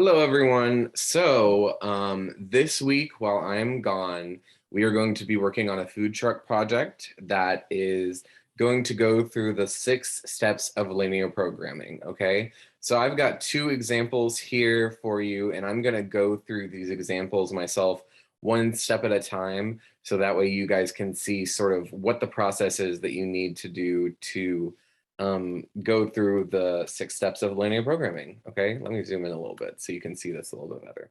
Hello, everyone. This week, while I'm gone, we are going to be working on a food truck project that is going to go through the 6 steps of linear programming. Okay, so I've got 2 examples here for you, and I'm going to go through these examples myself one step at a time. So that way you guys can see sort of what the process is that you need to do to go through the 6 steps of linear programming. Okay, let me zoom in a little bit so you can see this a little bit better.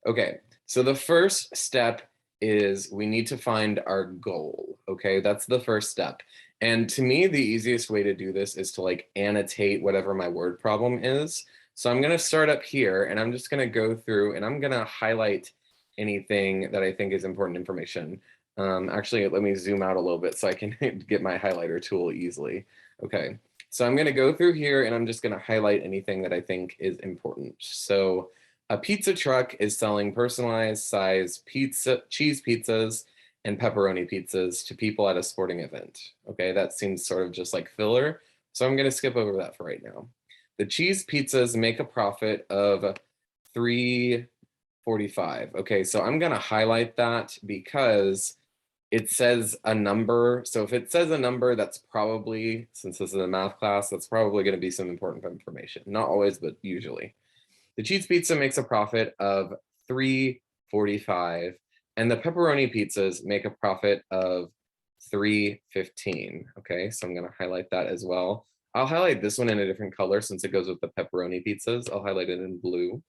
Okay, so the first step is we need to find our goal. Okay, that's the first step. And to me, the easiest way to do this is to like annotate whatever my word problem is. So I'm going to start up here and I'm just going to go through and I'm going to highlight anything that I think is important information. Actually, let me zoom out a little bit so I can get my highlighter tool easily. Okay, so I'm going to go through here and I'm just going to highlight anything that I think is important. So a pizza truck is selling personalized size cheese pizzas and pepperoni pizzas to people at a sporting event. Okay, that seems sort of just like filler. So I'm going to skip over that for right now. The cheese pizzas make a profit of $3.45. Okay, so I'm going to highlight that because it says a number. So if it says a number, that's probably, since this is a math class, that's probably going to be some important information. Not always, but usually. The cheese pizza makes a profit of $3.45, and the pepperoni pizzas make a profit of $3.15. Okay, so I'm going to highlight that as well. I'll highlight this one in a different color since it goes with the pepperoni pizzas. I'll highlight it in blue.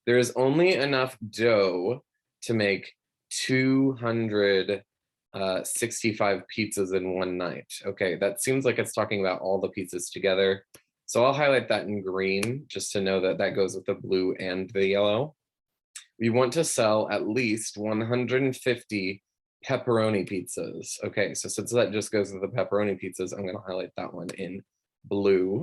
There is only enough dough to make 265 pizzas in one night. Okay, that seems like it's talking about all the pizzas together. So I'll highlight that in green just to know that that goes with the blue and the yellow. We want to sell at least 150 pepperoni pizzas. Okay, so since that just goes with the pepperoni pizzas, I'm going to highlight that one in blue.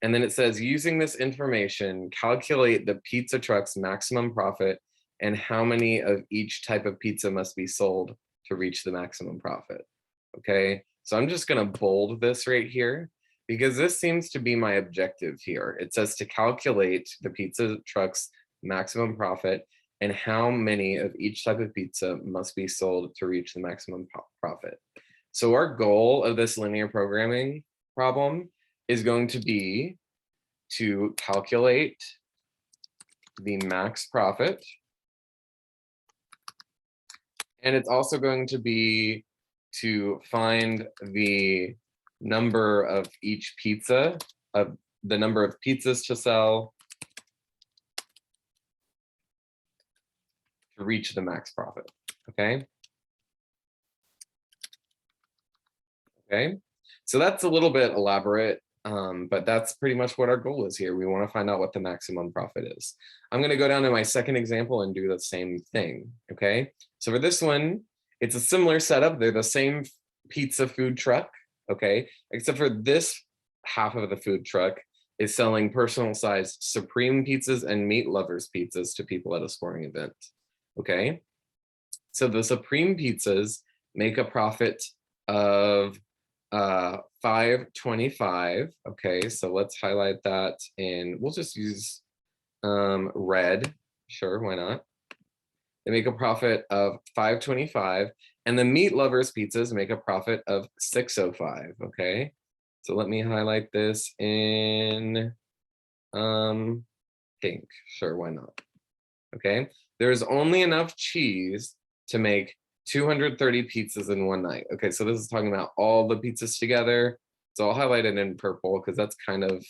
And then it says, using this information, calculate the pizza truck's maximum profit and how many of each type of pizza must be sold to reach the maximum profit. Okay, so I'm just going to bold this right here because this seems to be my objective here. It says to calculate the pizza truck's maximum profit and how many of each type of pizza must be sold to reach the maximum profit. So our goal of this linear programming problem is going to be to calculate the max profit. And it's also going to be to find the number of each pizza, of the number of pizzas to sell to reach the max profit. Okay. Okay. So that's a little bit elaborate, but that's pretty much what our goal is here. We want to find out what the maximum profit is. I'm going to go down to my second example and do the same thing. Okay. So for this one, it's a similar setup. They're the same pizza food truck. Okay. Except for this half of the food truck is selling personal sized supreme pizzas and meat lovers pizzas to people at a sporting event. Okay. So the supreme pizzas make a profit of $5.25. Okay, so let's highlight that and we'll just use red. Sure, why not? They make a profit of $5.25, and the meat lovers pizzas make a profit of $6.05. Okay, so let me highlight this in pink. Sure, why not? Okay, there's only enough cheese to make 230 pizzas in one night. Okay, so this is talking about all the pizzas together. So I'll highlight it in purple because that's kind of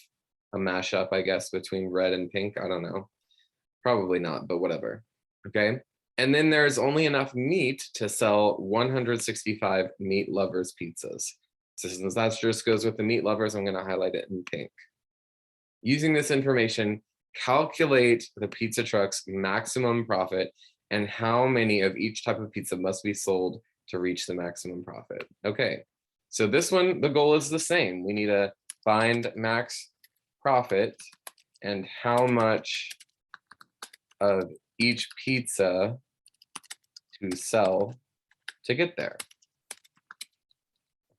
a mashup, I guess, between red and pink. I don't know. Probably not, but whatever. Okay. And then there's only enough meat to sell 165 meat lovers pizzas. So since that just goes with the meat lovers, I'm going to highlight it in pink. Using this information, calculate the pizza truck's maximum profit and how many of each type of pizza must be sold to reach the maximum profit. Okay, so this one, the goal is the same. We need to find max profit and how much of each pizza to sell to get there.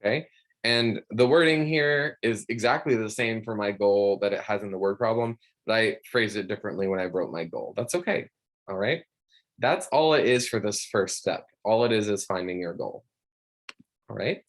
Okay, And the wording here is exactly the same for my goal that it has in the word problem, but I phrased it differently when I wrote my goal. That's okay. All right. That's all it is for this first step. All it is finding your goal. All right.